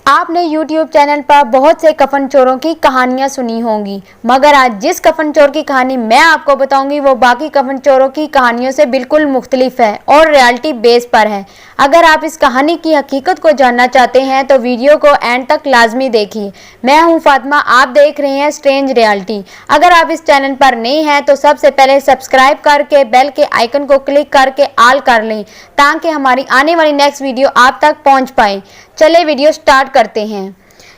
आपने YouTube channel पर बहुत से कफन चोरों की कहानियां सुनी होंगी, मगर आज जिस कफन चोर की कहानी मैं आपको बताऊंगी वो बाकी कफन चोरों की कहानियों से बिल्कुल मुख्तलिफ है और रियलिटी बेस पर है। अगर आप इस कहानी की हकीकत को जानना चाहते हैं तो वीडियो को एंड तक लाजमी देखिए। मैं हूं फातिमा, आप देख रहे हैं स्ट्रेंज रियलिटी। अगर आप इस चैनल पर नए हैं तो सबसे पहले सब्सक्राइब करके बेल के आइकन को क्लिक करके ऑल कर लें ताकि हमारी आने वाली नेक्स्ट वीडियो आप तक पहुंच पाए। चले वीडियो स्टार्ट करते हैं।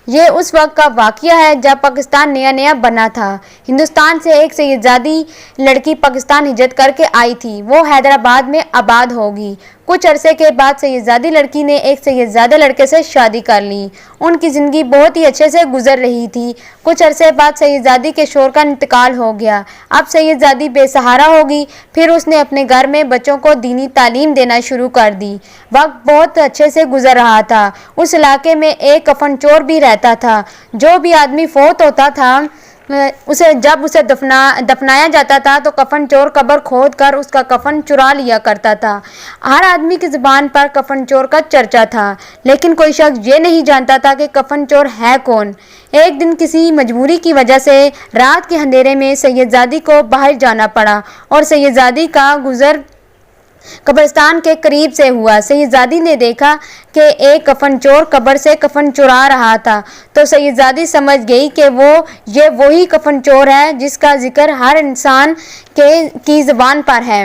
ये उस वक्त का वाक़या है जब पाकिस्तान नया नया बना था। हिंदुस्तान से एक सैयदजादी लड़की पाकिस्तान हिजरत करके आई थी। वो हैदराबाद में आबाद होगी। कुछ अरसे के बाद सैयदजादी लड़की ने एक सैयदजादे लड़के से शादी कर ली। उनकी ज़िंदगी बहुत ही अच्छे से गुजर रही थी। कुछ अरसे बाद सैयदजादी के शौहर का इंतकाल हो गया। अब सैयदजादी बेसहारा होगी। फिर उसने अपने घर में बच्चों को दीनी तालीम देना शुरू कर दी। वक्त बहुत अच्छे से गुजर रहा था। उस इलाके में एक कफन चोर भी रहता था। जो भी आदमी फौत होता था जब उसे दफनाया जाता था तो कफन चोर कब्र खोद कर उसका कफन चुरा लिया करता था। हर आदमी की ज़ुबान पर कफन चोर का चर्चा था, लेकिन कोई शख्स ये नहीं जानता था कि कफन चोर है कौन। एक दिन किसी मजबूरी की वजह से रात के अंधेरे में सैयदजादी को बाहर जाना पड़ा और सैयदजादी का गुजर कब्रिस्तान के करीब से हुआ। सैयदजादी ने देखा कि एक कफन चोर कब्र से कफन चुरा रहा था, तो सैयदजादी समझ गई कि ये वही कफन चोर है जिसका जिक्र हर इंसान की ज़बान पर है।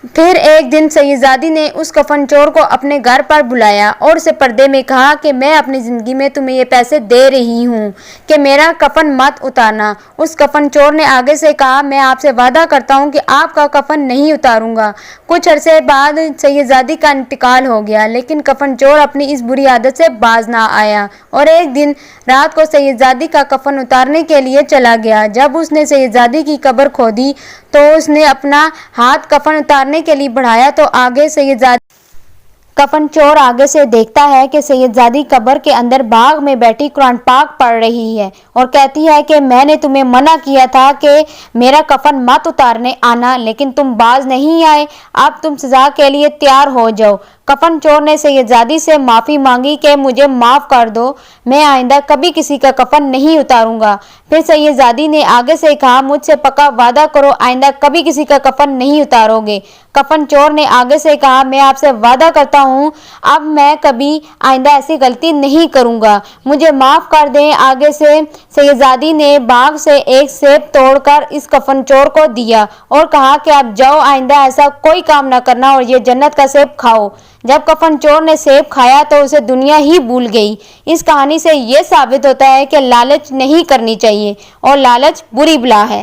फिर एक दिन सैयदजादी ने उस कफन चोर को अपने घर पर बुलाया और उसे पर्दे में कहा कि मैं अपनी ज़िंदगी में तुम्हें ये पैसे दे रही हूँ कि मेरा कफन मत उतारना। उस कफन चोर ने आगे से कहा, मैं आपसे वादा करता हूँ कि आपका कफन नहीं उतारूँगा। कुछ अरसे बाद सैयदजादी का इंतकाल हो गया, लेकिन कफन चोर अपनी इस बुरी आदत से बाज ना आया और एक दिन रात को सैयदजादी का कफन उतारने के लिए चला गया। जब उसने सैयदजादी की कब्र खोदी तो उसने अपना हाथ कफन उतारने के लिए बढ़ाया तो आगे कफन चोर आगे से देखता है कि सैयदजादी कब्र के अंदर बाग में बैठी कुरान पाक पढ़ रही है और कहती है कि मैंने तुम्हें मना किया था कि मेरा कफन मत उतारने आना, लेकिन तुम बाज नहीं आए। अब तुम सज़ा के लिए तैयार हो जाओ। कफन चोर ने सैयदजादी से माफ़ी मांगी कि मुझे माफ़ कर दो, मैं आइंदा कभी किसी का कफन नहीं उतारूंगा। फिर सैयदजादी ने आगे से कहा, मुझसे पक्का वादा करो आइंदा कभी किसी का कफन नहीं उतारोगे। कफन चोर ने आगे से कहा, मैं आपसे वादा करता हूँ अब मैं कभी आइंदा ऐसी गलती नहीं करूँगा, मुझे माफ़ कर दें। आगे से सैयदजादी ने बाग से एक सेब तोड़कर इस कफन चोर को दिया और कहा कि आप जाओ, आइंदा ऐसा कोई काम ना करना और ये जन्नत का सेब खाओ। जब कफन चोर ने सेब खाया तो उसे दुनिया ही भूल गई। इस कहानी से ये साबित होता है कि लालच नहीं करनी चाहिए और लालच बुरी बला है।